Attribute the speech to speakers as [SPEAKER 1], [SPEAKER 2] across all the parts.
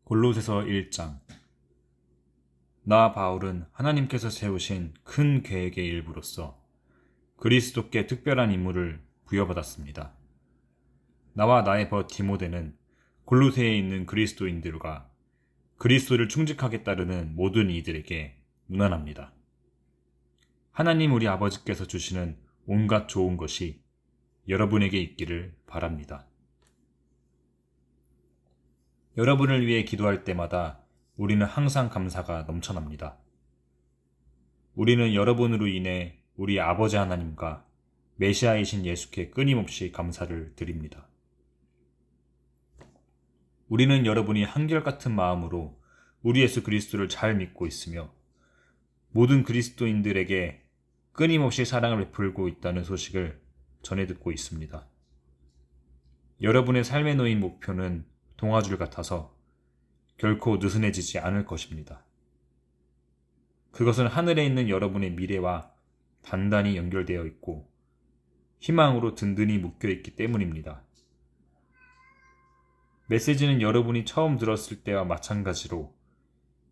[SPEAKER 1] 골로새서 1장. 나 바울은 하나님께서 세우신 큰 계획의 일부로서 그리스도께 특별한 임무를 부여받았습니다. 나와 나의 벗 디모데는 골로새에 있는 그리스도인들과 그리스도를 충직하게 따르는 모든 이들에게 문안합니다. 하나님 우리 아버지께서 주시는 온갖 좋은 것이 여러분에게 있기를 바랍니다. 여러분을 위해 기도할 때마다 우리는 항상 감사가 넘쳐납니다. 우리는 여러분으로 인해 우리 아버지 하나님과 메시아이신 예수께 끊임없이 감사를 드립니다. 우리는 여러분이 한결같은 마음으로 우리 예수 그리스도를 잘 믿고 있으며 모든 그리스도인들에게 끊임없이 사랑을 베풀고 있다는 소식을 전해 듣고 있습니다. 여러분의 삶에 놓인 목표는 동아줄 같아서 결코 느슨해지지 않을 것입니다. 그것은 하늘에 있는 여러분의 미래와 단단히 연결되어 있고 희망으로 든든히 묶여 있기 때문입니다. 메시지는 여러분이 처음 들었을 때와 마찬가지로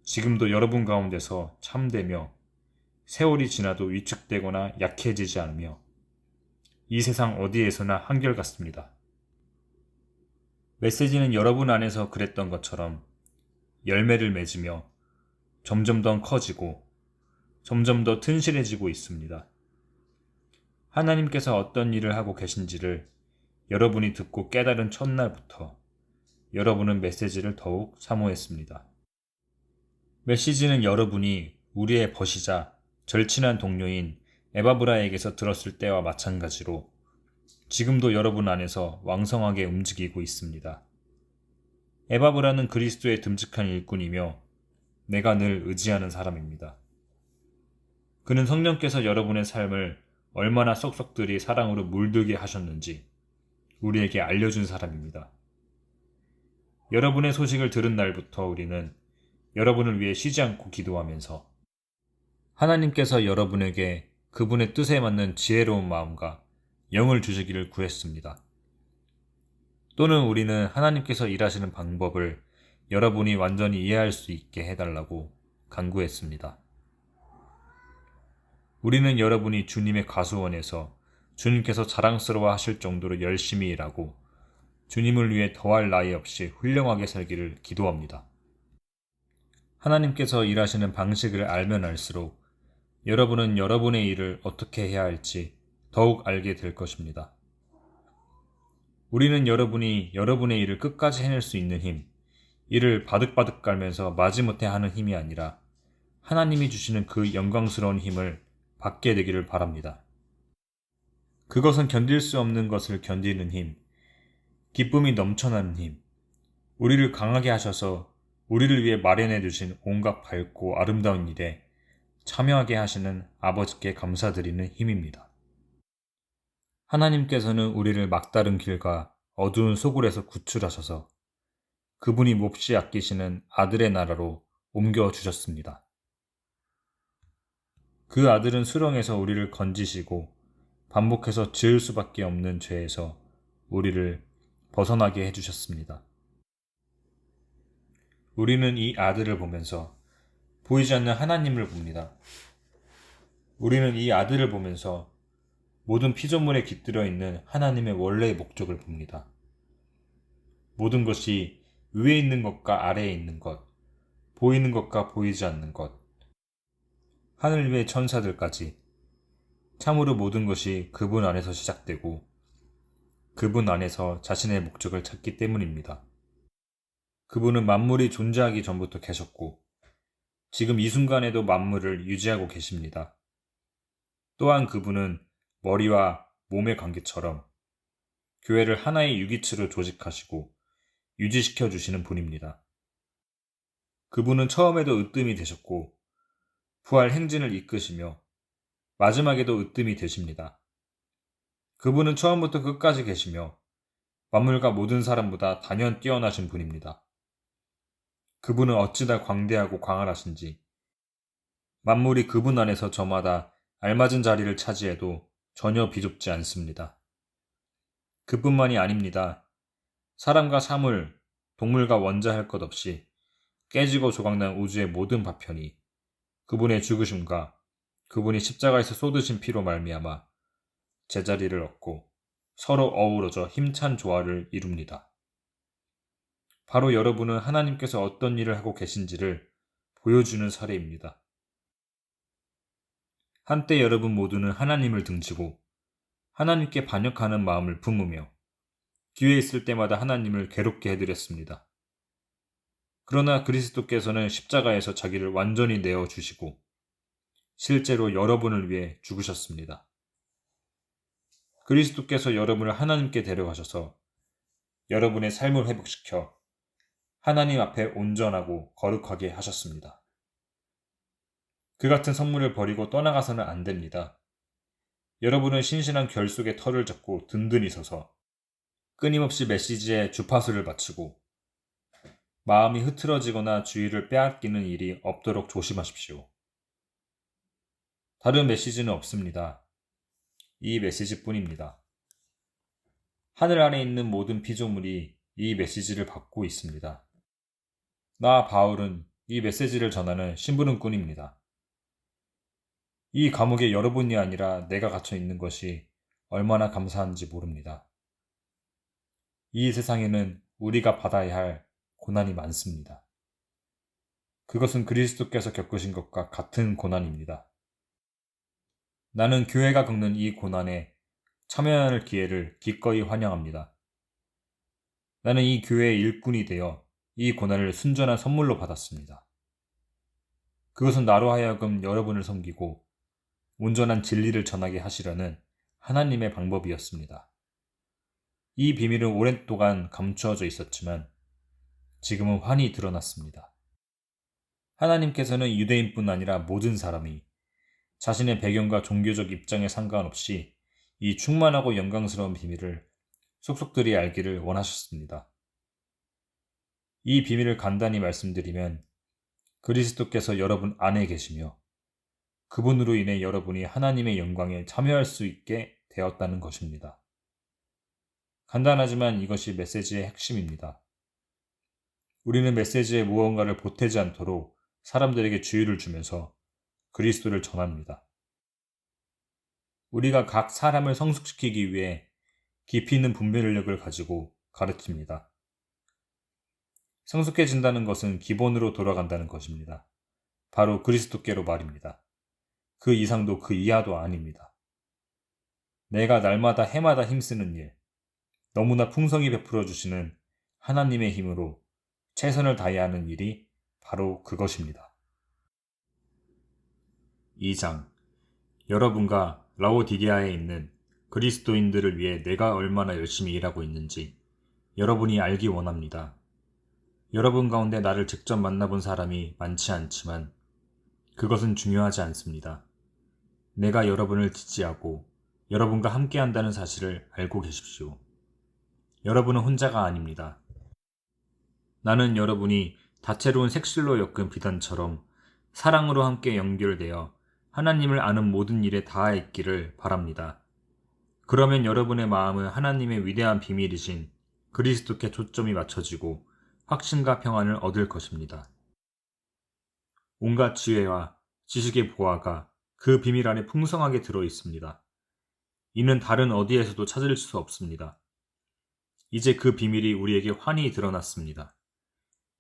[SPEAKER 1] 지금도 여러분 가운데서 참되며 세월이 지나도 위축되거나 약해지지 않으며 이 세상 어디에서나 한결같습니다. 메시지는 여러분 안에서 그랬던 것처럼 열매를 맺으며 점점 더 커지고 점점 더 튼실해지고 있습니다. 하나님께서 어떤 일을 하고 계신지를 여러분이 듣고 깨달은 첫날부터 여러분은 메시지를 더욱 사모했습니다. 메시지는 여러분이 우리의 벗이자 절친한 동료인 에바브라에게서 들었을 때와 마찬가지로 지금도 여러분 안에서 왕성하게 움직이고 있습니다. 에바브라는 그리스도의 듬직한 일꾼이며 내가 늘 의지하는 사람입니다. 그는 성령께서 여러분의 삶을 얼마나 쏙쏙들이 사랑으로 물들게 하셨는지 우리에게 알려준 사람입니다. 여러분의 소식을 들은 날부터 우리는 여러분을 위해 쉬지 않고 기도하면서 하나님께서 여러분에게 그분의 뜻에 맞는 지혜로운 마음과 영을 주시기를 구했습니다. 또는 우리는 하나님께서 일하시는 방법을 여러분이 완전히 이해할 수 있게 해달라고 간구했습니다. 우리는 여러분이 주님의 가수원에서 주님께서 자랑스러워 하실 정도로 열심히 일하고 주님을 위해 더할 나위 없이 훌륭하게 살기를 기도합니다. 하나님께서 일하시는 방식을 알면 알수록 여러분은 여러분의 일을 어떻게 해야 할지 더욱 알게 될 것입니다. 우리는 여러분이 여러분의 일을 끝까지 해낼 수 있는 힘, 이를 바득바득 깔면서 마지못해 하는 힘이 아니라 하나님이 주시는 그 영광스러운 힘을 받게 되기를 바랍니다. 그것은 견딜 수 없는 것을 견디는 힘, 기쁨이 넘쳐나는 힘, 우리를 강하게 하셔서 우리를 위해 마련해 주신 온갖 밝고 아름다운 일에 참여하게 하시는 아버지께 감사드리는 힘입니다. 하나님께서는 우리를 막다른 길과 어두운 소굴에서 구출하셔서 그분이 몹시 아끼시는 아들의 나라로 옮겨주셨습니다. 그 아들은 수렁에서 우리를 건지시고 반복해서 지을 수밖에 없는 죄에서 우리를 벗어나게 해주셨습니다. 우리는 이 아들을 보면서 보이지 않는 하나님을 봅니다. 우리는 이 아들을 보면서 모든 피조물에 깃들어 있는 하나님의 원래의 목적을 봅니다. 모든 것이 위에 있는 것과 아래에 있는 것, 보이는 것과 보이지 않는 것, 하늘 위의 천사들까지 참으로 모든 것이 그분 안에서 시작되고 그분 안에서 자신의 목적을 찾기 때문입니다. 그분은 만물이 존재하기 전부터 계셨고 지금 이 순간에도 만물을 유지하고 계십니다. 또한 그분은 머리와 몸의 관계처럼 교회를 하나의 유기체로 조직하시고 유지시켜 주시는 분입니다. 그분은 처음에도 으뜸이 되셨고 부활 행진을 이끄시며 마지막에도 으뜸이 되십니다. 그분은 처음부터 끝까지 계시며 만물과 모든 사람보다 단연 뛰어나신 분입니다. 그분은 어찌나 광대하고 광활하신지 만물이 그분 안에서 저마다 알맞은 자리를 차지해도 전혀 비좁지 않습니다. 그뿐만이 아닙니다. 사람과 사물, 동물과 원자할 것 없이 깨지고 조각난 우주의 모든 파편이 그분의 죽으심과 그분이 십자가에서 쏟으신 피로 말미암아 제자리를 얻고 서로 어우러져 힘찬 조화를 이룹니다. 바로 여러분은 하나님께서 어떤 일을 하고 계신지를 보여주는 사례입니다. 한때 여러분 모두는 하나님을 등지고 하나님께 반역하는 마음을 품으며 기회 있을 때마다 하나님을 괴롭게 해드렸습니다. 그러나 그리스도께서는 십자가에서 자기를 완전히 내어주시고 실제로 여러분을 위해 죽으셨습니다. 그리스도께서 여러분을 하나님께 데려가셔서 여러분의 삶을 회복시켜 하나님 앞에 온전하고 거룩하게 하셨습니다. 그 같은 선물을 버리고 떠나가서는 안 됩니다. 여러분은 신실한 결속의 털을 잡고 든든히 서서 끊임없이 메시지에 주파수를 맞추고 마음이 흐트러지거나 주의를 빼앗기는 일이 없도록 조심하십시오. 다른 메시지는 없습니다. 이 메시지뿐입니다. 하늘 아래 있는 모든 피조물이 이 메시지를 받고 있습니다. 나 바울은 이 메시지를 전하는 심부름꾼입니다. 이 감옥에 여러분이 아니라 내가 갇혀 있는 것이 얼마나 감사한지 모릅니다. 이 세상에는 우리가 받아야 할 고난이 많습니다. 그것은 그리스도께서 겪으신 것과 같은 고난입니다. 나는 교회가 겪는 이 고난에 참여할 기회를 기꺼이 환영합니다. 나는 이 교회의 일꾼이 되어 이 고난을 순전한 선물로 받았습니다. 그것은 나로 하여금 여러분을 섬기고 온전한 진리를 전하게 하시려는 하나님의 방법이었습니다. 이 비밀은 오랫동안 감추어져 있었지만 지금은 환히 드러났습니다. 하나님께서는 유대인뿐 아니라 모든 사람이 자신의 배경과 종교적 입장에 상관없이 이 충만하고 영광스러운 비밀을 속속들이 알기를 원하셨습니다. 이 비밀을 간단히 말씀드리면 그리스도께서 여러분 안에 계시며 그분으로 인해 여러분이 하나님의 영광에 참여할 수 있게 되었다는 것입니다. 간단하지만 이것이 메시지의 핵심입니다. 우리는 메시지에 무언가를 보태지 않도록 사람들에게 주의를 주면서 그리스도를 전합니다. 우리가 각 사람을 성숙시키기 위해 깊이 있는 분별력을 가지고 가르칩니다. 성숙해진다는 것은 기본으로 돌아간다는 것입니다. 바로 그리스도께로 말입니다. 그 이상도 그 이하도 아닙니다. 내가 날마다 해마다 힘쓰는 일, 너무나 풍성히 베풀어 주시는 하나님의 힘으로 최선을 다해야 하는 일이 바로 그것입니다. 2장. 여러분과 라오디게아에 있는 그리스도인들을 위해 내가 얼마나 열심히 일하고 있는지 여러분이 알기 원합니다. 여러분 가운데 나를 직접 만나본 사람이 많지 않지만 그것은 중요하지 않습니다. 내가 여러분을 지지하고 여러분과 함께 한다는 사실을 알고 계십시오. 여러분은 혼자가 아닙니다. 나는 여러분이 다채로운 색실로 엮은 비단처럼 사랑으로 함께 연결되어 하나님을 아는 모든 일에 닿아 있기를 바랍니다. 그러면 여러분의 마음은 하나님의 위대한 비밀이신 그리스도께 초점이 맞춰지고 확신과 평안을 얻을 것입니다. 온갖 지혜와 지식의 보화가 그 비밀 안에 풍성하게 들어 있습니다. 이는 다른 어디에서도 찾을 수 없습니다. 이제 그 비밀이 우리에게 환히 드러났습니다.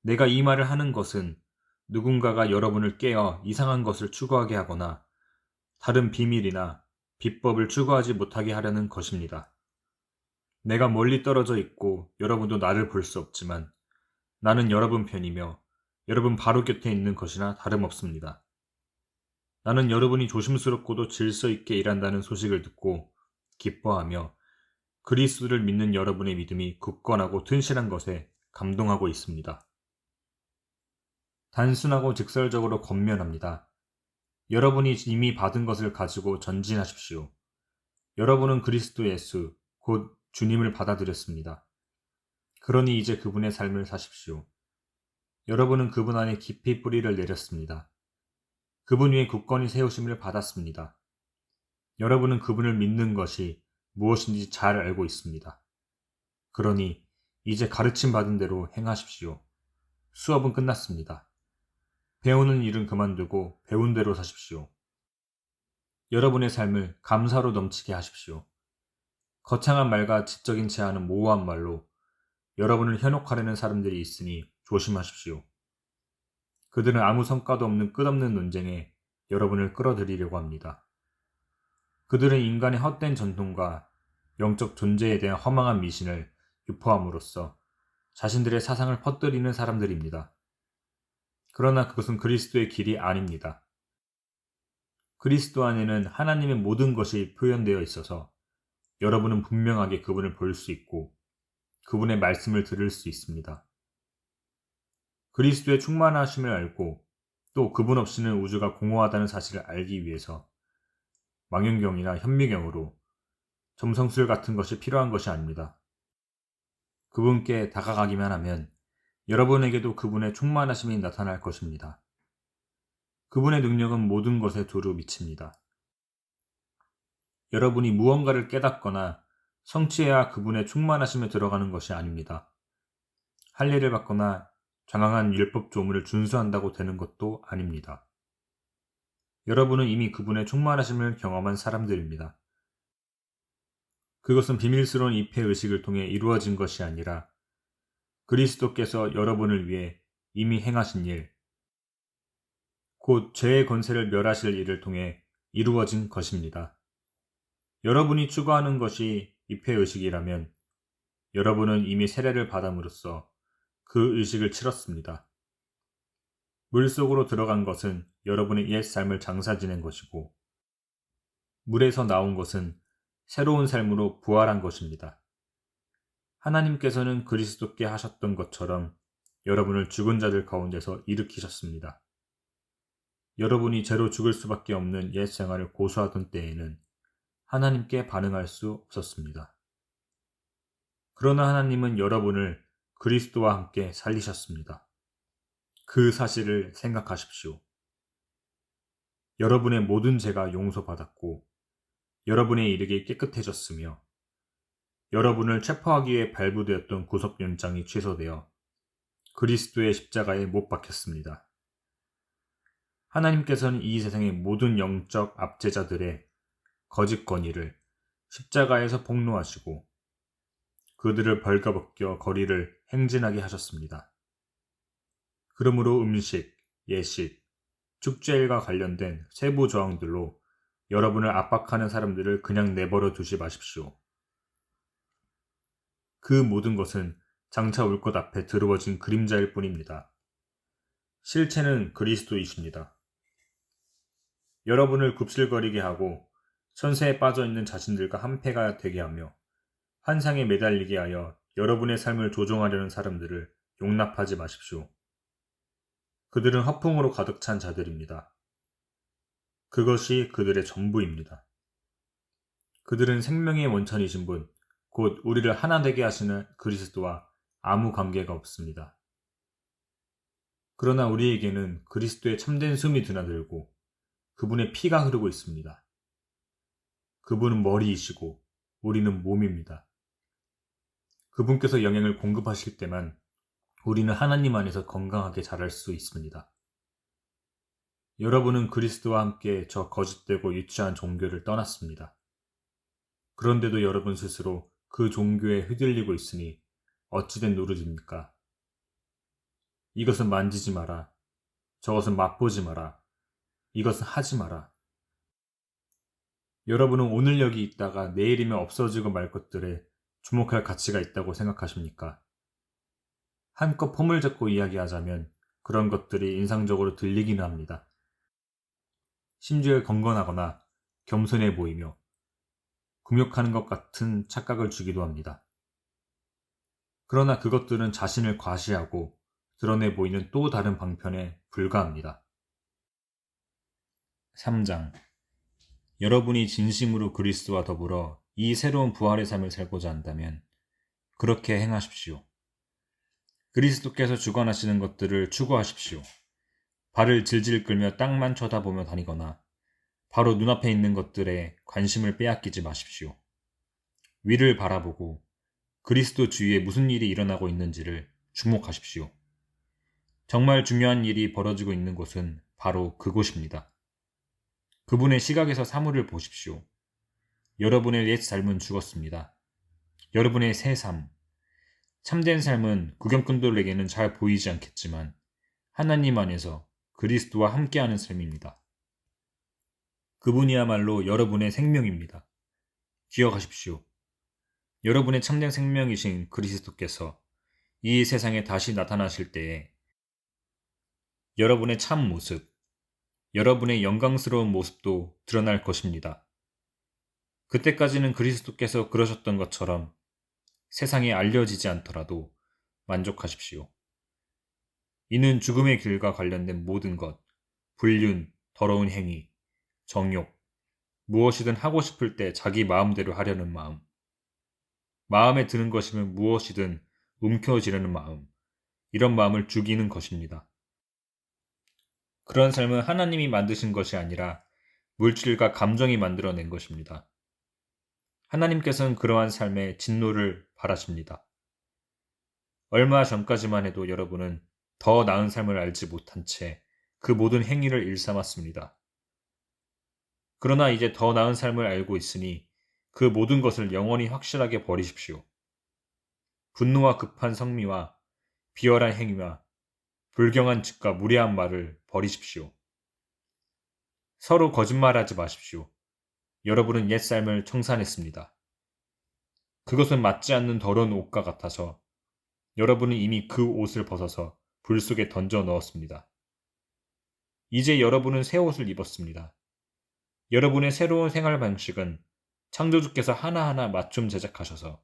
[SPEAKER 1] 내가 이 말을 하는 것은 누군가가 여러분을 깨어 이상한 것을 추구하게 하거나 다른 비밀이나 비법을 추구하지 못하게 하려는 것입니다. 내가 멀리 떨어져 있고 여러분도 나를 볼 수 없지만 나는 여러분 편이며 여러분 바로 곁에 있는 것이나 다름없습니다. 나는 여러분이 조심스럽고도 질서 있게 일한다는 소식을 듣고 기뻐하며 그리스도를 믿는 여러분의 믿음이 굳건하고 튼실한 것에 감동하고 있습니다. 단순하고 직설적으로 권면합니다. 여러분이 이미 받은 것을 가지고 전진하십시오. 여러분은 그리스도 예수, 곧 주님을 받아들였습니다. 그러니 이제 그분의 삶을 사십시오. 여러분은 그분 안에 깊이 뿌리를 내렸습니다. 그분 위에 굳건히 세우심을 받았습니다. 여러분은 그분을 믿는 것이 무엇인지 잘 알고 있습니다. 그러니 이제 가르침 받은 대로 행하십시오. 수업은 끝났습니다. 배우는 일은 그만두고 배운 대로 사십시오. 여러분의 삶을 감사로 넘치게 하십시오. 거창한 말과 지적인 제안은 모호한 말로 여러분을 현혹하려는 사람들이 있으니 조심하십시오. 그들은 아무 성과도 없는 끝없는 논쟁에 여러분을 끌어들이려고 합니다. 그들은 인간의 헛된 전통과 영적 존재에 대한 허망한 미신을 유포함으로써 자신들의 사상을 퍼뜨리는 사람들입니다. 그러나 그것은 그리스도의 길이 아닙니다. 그리스도 안에는 하나님의 모든 것이 표현되어 있어서 여러분은 분명하게 그분을 볼 수 있고 그분의 말씀을 들을 수 있습니다. 그리스도의 충만하심을 알고 또 그분 없이는 우주가 공허하다는 사실을 알기 위해서 망원경이나 현미경으로 점성술 같은 것이 필요한 것이 아닙니다. 그분께 다가가기만 하면 여러분에게도 그분의 충만하심이 나타날 것입니다. 그분의 능력은 모든 것에 두루 미칩니다. 여러분이 무언가를 깨닫거나 성취해야 그분의 충만하심에 들어가는 것이 아닙니다. 할례를 받거나 장황한 율법 조문을 준수한다고 되는 것도 아닙니다. 여러분은 이미 그분의 충만하심을 경험한 사람들입니다. 그것은 비밀스러운 입회의식을 통해 이루어진 것이 아니라 그리스도께서 여러분을 위해 이미 행하신 일, 곧 죄의 권세를 멸하실 일을 통해 이루어진 것입니다. 여러분이 추구하는 것이 입회의식이라면 여러분은 이미 세례를 받음으로써 그 의식을 치렀습니다. 물속으로 들어간 것은 여러분의 옛 삶을 장사 지낸 것이고 물에서 나온 것은 새로운 삶으로 부활한 것입니다. 하나님께서는 그리스도께 하셨던 것처럼 여러분을 죽은 자들 가운데서 일으키셨습니다. 여러분이 죄로 죽을 수밖에 없는 옛 생활을 고수하던 때에는 하나님께 반응할 수 없었습니다. 그러나 하나님은 여러분을 그리스도와 함께 살리셨습니다. 그 사실을 생각하십시오. 여러분의 모든 죄가 용서받았고 여러분의 이르기 깨끗해졌으며 여러분을 체포하기 위해 발부되었던 구속연장이 취소되어 그리스도의 십자가에 못 박혔습니다. 하나님께서는 이 세상의 모든 영적 압제자들의 거짓 권위를 십자가에서 폭로하시고 그들을 벌거벗겨 거리를 행진하게 하셨습니다. 그러므로 음식, 예식, 축제일과 관련된 세부 조항들로 여러분을 압박하는 사람들을 그냥 내버려 두지 마십시오. 그 모든 것은 장차 올 것 앞에 드러워진 그림자일 뿐입니다. 실체는 그리스도이십니다. 여러분을 굽실거리게 하고 천세에 빠져있는 자신들과 한패가 되게 하며 환상에 매달리게 하여 여러분의 삶을 조종하려는 사람들을 용납하지 마십시오. 그들은 허풍으로 가득 찬 자들입니다. 그것이 그들의 전부입니다. 그들은 생명의 원천이신 분, 곧 우리를 하나 되게 하시는 그리스도와 아무 관계가 없습니다. 그러나 우리에게는 그리스도의 참된 숨이 드나들고 그분의 피가 흐르고 있습니다. 그분은 머리이시고 우리는 몸입니다. 그분께서 영양을 공급하실 때만 우리는 하나님 안에서 건강하게 자랄 수 있습니다. 여러분은 그리스도와 함께 저 거짓되고 유치한 종교를 떠났습니다. 그런데도 여러분 스스로 그 종교에 휘둘리고 있으니 어찌된 노릇입니까? 이것은 만지지 마라. 저것은 맛보지 마라. 이것은 하지 마라. 여러분은 오늘 여기 있다가 내일이면 없어지고 말 것들에 주목할 가치가 있다고 생각하십니까? 한껏 폼을 잡고 이야기하자면 그런 것들이 인상적으로 들리기는 합니다. 심지어 건건하거나 겸손해 보이며 굴욕하는 것 같은 착각을 주기도 합니다. 그러나 그것들은 자신을 과시하고 드러내 보이는 또 다른 방편에 불과합니다. 3장. 여러분이 진심으로 그리스도와 더불어 이 새로운 부활의 삶을 살고자 한다면 그렇게 행하십시오. 그리스도께서 주관하시는 것들을 추구하십시오. 발을 질질 끌며 땅만 쳐다보며 다니거나 바로 눈앞에 있는 것들에 관심을 빼앗기지 마십시오. 위를 바라보고 그리스도 주위에 무슨 일이 일어나고 있는지를 주목하십시오. 정말 중요한 일이 벌어지고 있는 곳은 바로 그곳입니다. 그분의 시각에서 사물을 보십시오. 여러분의 옛 삶은 죽었습니다. 여러분의 새 삶, 참된 삶은 구경꾼들에게는 잘 보이지 않겠지만 하나님 안에서 그리스도와 함께하는 삶입니다. 그분이야말로 여러분의 생명입니다. 기억하십시오. 여러분의 참된 생명이신 그리스도께서 이 세상에 다시 나타나실 때에 여러분의 참 모습, 여러분의 영광스러운 모습도 드러날 것입니다. 그때까지는 그리스도께서 그러셨던 것처럼 세상에 알려지지 않더라도 만족하십시오. 이는 죽음의 길과 관련된 모든 것, 불륜, 더러운 행위, 정욕, 무엇이든 하고 싶을 때 자기 마음대로 하려는 마음, 마음에 드는 것이면 무엇이든 움켜쥐려는 마음, 이런 마음을 죽이는 것입니다. 그런 삶은 하나님이 만드신 것이 아니라 물질과 감정이 만들어낸 것입니다. 하나님께서는 그러한 삶의 진노를 바라십니다. 얼마 전까지만 해도 여러분은 더 나은 삶을 알지 못한 채 그 모든 행위를 일삼았습니다. 그러나 이제 더 나은 삶을 알고 있으니 그 모든 것을 영원히 확실하게 버리십시오. 분노와 급한 성미와 비열한 행위와 불경한 짓과 무례한 말을 버리십시오. 서로 거짓말하지 마십시오. 여러분은 옛 삶을 청산했습니다. 그것은 맞지 않는 더러운 옷과 같아서 여러분은 이미 그 옷을 벗어서 불 속에 던져 넣었습니다. 이제 여러분은 새 옷을 입었습니다. 여러분의 새로운 생활 방식은 창조주께서 하나하나 맞춤 제작하셔서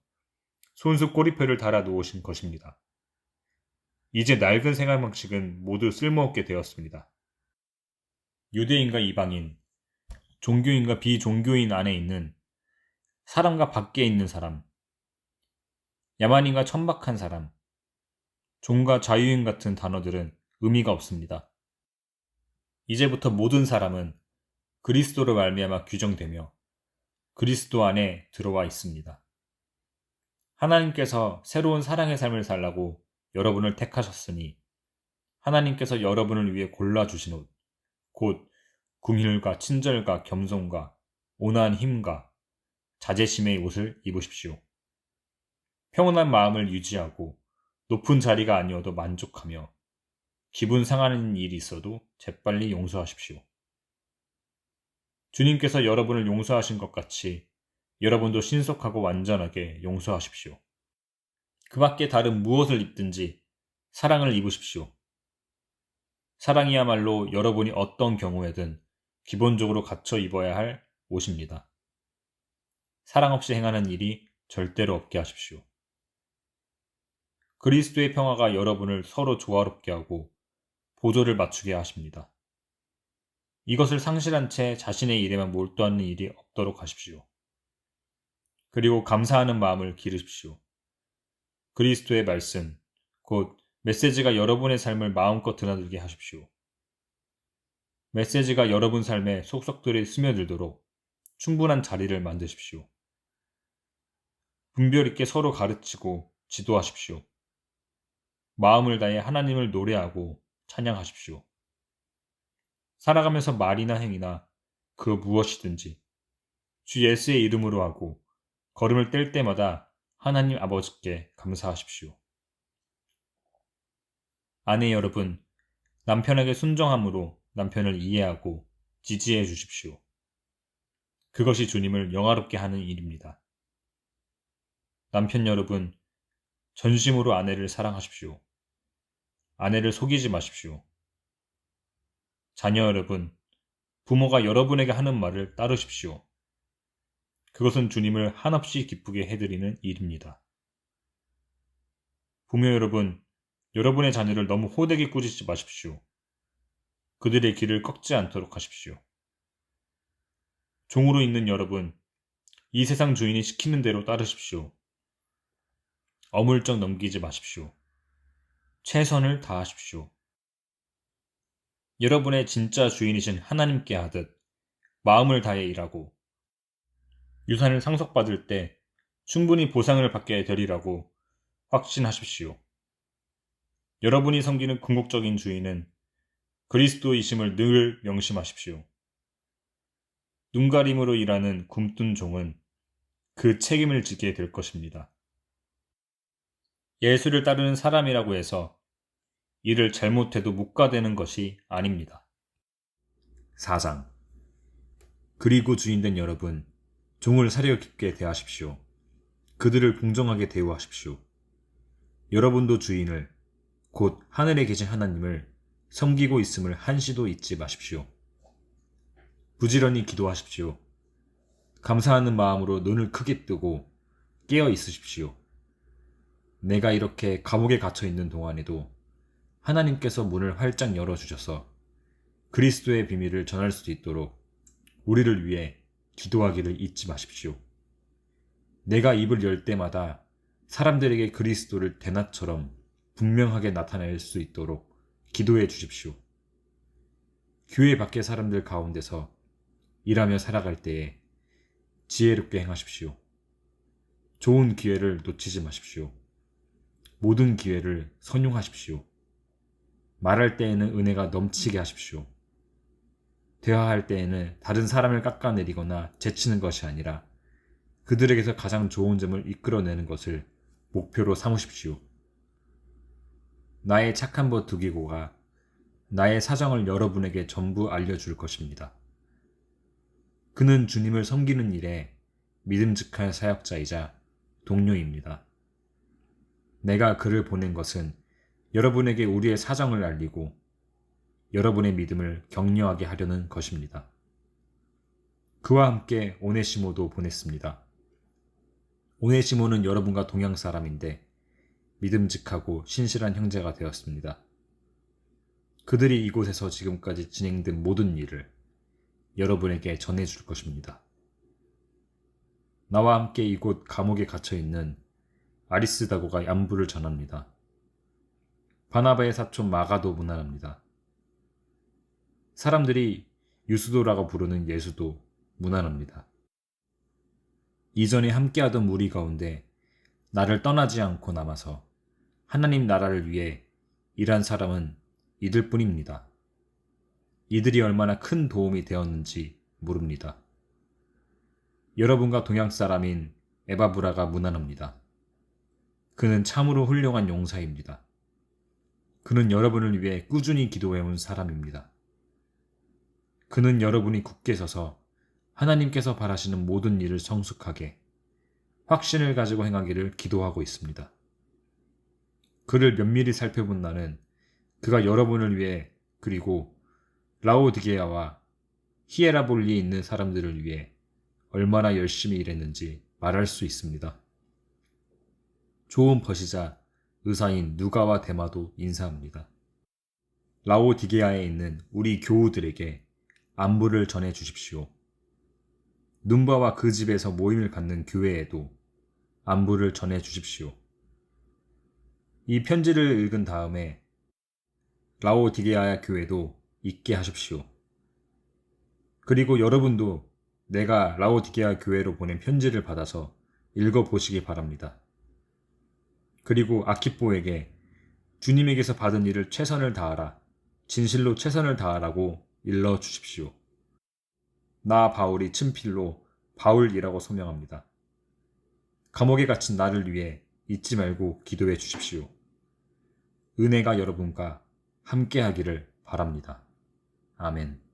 [SPEAKER 1] 손수 꼬리표를 달아 놓으신 것입니다. 이제 낡은 생활 방식은 모두 쓸모없게 되었습니다. 유대인과 이방인, 종교인과 비종교인 안에 있는 사람과 밖에 있는 사람, 야만인과 천박한 사람, 종과 자유인 같은 단어들은 의미가 없습니다. 이제부터 모든 사람은 그리스도로 말미암아 규정되며 그리스도 안에 들어와 있습니다. 하나님께서 새로운 사랑의 삶을 살라고 여러분을 택하셨으니 하나님께서 여러분을 위해 골라주신 옷, 곧 궁휼과 친절과 겸손과 온화한 힘과 자제심의 옷을 입으십시오. 평온한 마음을 유지하고 높은 자리가 아니어도 만족하며 기분 상하는 일이 있어도 재빨리 용서하십시오. 주님께서 여러분을 용서하신 것 같이 여러분도 신속하고 완전하게 용서하십시오. 그 밖에 다른 무엇을 입든지 사랑을 입으십시오. 사랑이야말로 여러분이 어떤 경우에든 기본적으로 갖춰 입어야 할 옷입니다. 사랑 없이 행하는 일이 절대로 없게 하십시오. 그리스도의 평화가 여러분을 서로 조화롭게 하고 보조를 맞추게 하십니다. 이것을 상실한 채 자신의 일에만 몰두하는 일이 없도록 하십시오. 그리고 감사하는 마음을 기르십시오. 그리스도의 말씀, 곧 메시지가 여러분의 삶을 마음껏 드나들게 하십시오. 메시지가 여러분 삶에 속속들이 스며들도록 충분한 자리를 만드십시오. 분별 있게 서로 가르치고 지도하십시오. 마음을 다해 하나님을 노래하고 찬양하십시오. 살아가면서 말이나 행위나 그 무엇이든지 주 예수의 이름으로 하고 걸음을 뗄 때마다 하나님 아버지께 감사하십시오. 아내 여러분, 남편에게 순종함으로 남편을 이해하고 지지해 주십시오. 그것이 주님을 영화롭게 하는 일입니다. 남편 여러분, 전심으로 아내를 사랑하십시오. 아내를 속이지 마십시오. 자녀 여러분, 부모가 여러분에게 하는 말을 따르십시오. 그것은 주님을 한없이 기쁘게 해드리는 일입니다. 부모 여러분, 여러분의 자녀를 너무 호되게 꾸짖지 마십시오. 그들의 길을 꺾지 않도록 하십시오. 종으로 있는 여러분, 이 세상 주인이 시키는 대로 따르십시오. 어물쩍 넘기지 마십시오. 최선을 다하십시오. 여러분의 진짜 주인이신 하나님께 하듯 마음을 다해 일하고 유산을 상속받을 때 충분히 보상을 받게 되리라고 확신하십시오. 여러분이 섬기는 궁극적인 주인은 그리스도이심을 늘 명심하십시오. 눈가림으로 일하는 굼뜬 종은 그 책임을 지게 될 것입니다. 예수를 따르는 사람이라고 해서 일을 잘못해도 묵과되는 것이 아닙니다. 4장. 그리고 주인된 여러분, 종을 사려 깊게 대하십시오. 그들을 공정하게 대우하십시오. 여러분도 주인을, 곧 하늘에 계신 하나님을 섬기고 있음을 한시도 잊지 마십시오. 부지런히 기도하십시오. 감사하는 마음으로 눈을 크게 뜨고 깨어 있으십시오. 내가 이렇게 감옥에 갇혀 있는 동안에도 하나님께서 문을 활짝 열어주셔서 그리스도의 비밀을 전할 수 있도록 우리를 위해 기도하기를 잊지 마십시오. 내가 입을 열 때마다 사람들에게 그리스도를 대낮처럼 분명하게 나타낼 수 있도록 기도해 주십시오. 교회 밖의 사람들 가운데서 일하며 살아갈 때에 지혜롭게 행하십시오. 좋은 기회를 놓치지 마십시오. 모든 기회를 선용하십시오. 말할 때에는 은혜가 넘치게 하십시오. 대화할 때에는 다른 사람을 깎아내리거나 제치는 것이 아니라 그들에게서 가장 좋은 점을 이끌어내는 것을 목표로 삼으십시오. 나의 착한 벗 두기고가 나의 사정을 여러분에게 전부 알려줄 것입니다. 그는 주님을 섬기는 일에 믿음직한 사역자이자 동료입니다. 내가 그를 보낸 것은 여러분에게 우리의 사정을 알리고 여러분의 믿음을 격려하게 하려는 것입니다. 그와 함께 오네시모도 보냈습니다. 오네시모는 여러분과 동양 사람인데 믿음직하고 신실한 형제가 되었습니다. 그들이 이곳에서 지금까지 진행된 모든 일을 여러분에게 전해줄 것입니다. 나와 함께 이곳 감옥에 갇혀있는 아리스다고가 안부를 전합니다. 바나바의 사촌 마가도 문안합니다. 사람들이 유수도라고 부르는 예수도 문안합니다. 이전에 함께하던 무리 가운데 나를 떠나지 않고 남아서 하나님 나라를 위해 일한 사람은 이들 뿐입니다. 이들이 얼마나 큰 도움이 되었는지 모릅니다. 여러분과 동양 사람인 에바브라가 문안합니다. 그는 참으로 훌륭한 용사입니다. 그는 여러분을 위해 꾸준히 기도해온 사람입니다. 그는 여러분이 굳게 서서 하나님께서 바라시는 모든 일을 성숙하게 확신을 가지고 행하기를 기도하고 있습니다. 그를 면밀히 살펴본 나는 그가 여러분을 위해 그리고 라오디게아와 히에라볼리에 있는 사람들을 위해 얼마나 열심히 일했는지 말할 수 있습니다. 좋은 벗이자 의사인 누가와 데마도 인사합니다. 라오디게아에 있는 우리 교우들에게 안부를 전해 주십시오. 눈바와 그 집에서 모임을 갖는 교회에도 안부를 전해 주십시오. 이 편지를 읽은 다음에 라오디게아 교회도 있게 하십시오. 그리고 여러분도 내가 라오디게아 교회로 보낸 편지를 받아서 읽어보시기 바랍니다. 그리고 아키포에게 주님에게서 받은 일을 최선을 다하라, 진실로 최선을 다하라고 일러 주십시오. 나 바울이 친필로 바울이라고 소명합니다. 감옥에 갇힌 나를 위해 잊지 말고 기도해 주십시오. 은혜가 여러분과 함께하기를 바랍니다. 아멘.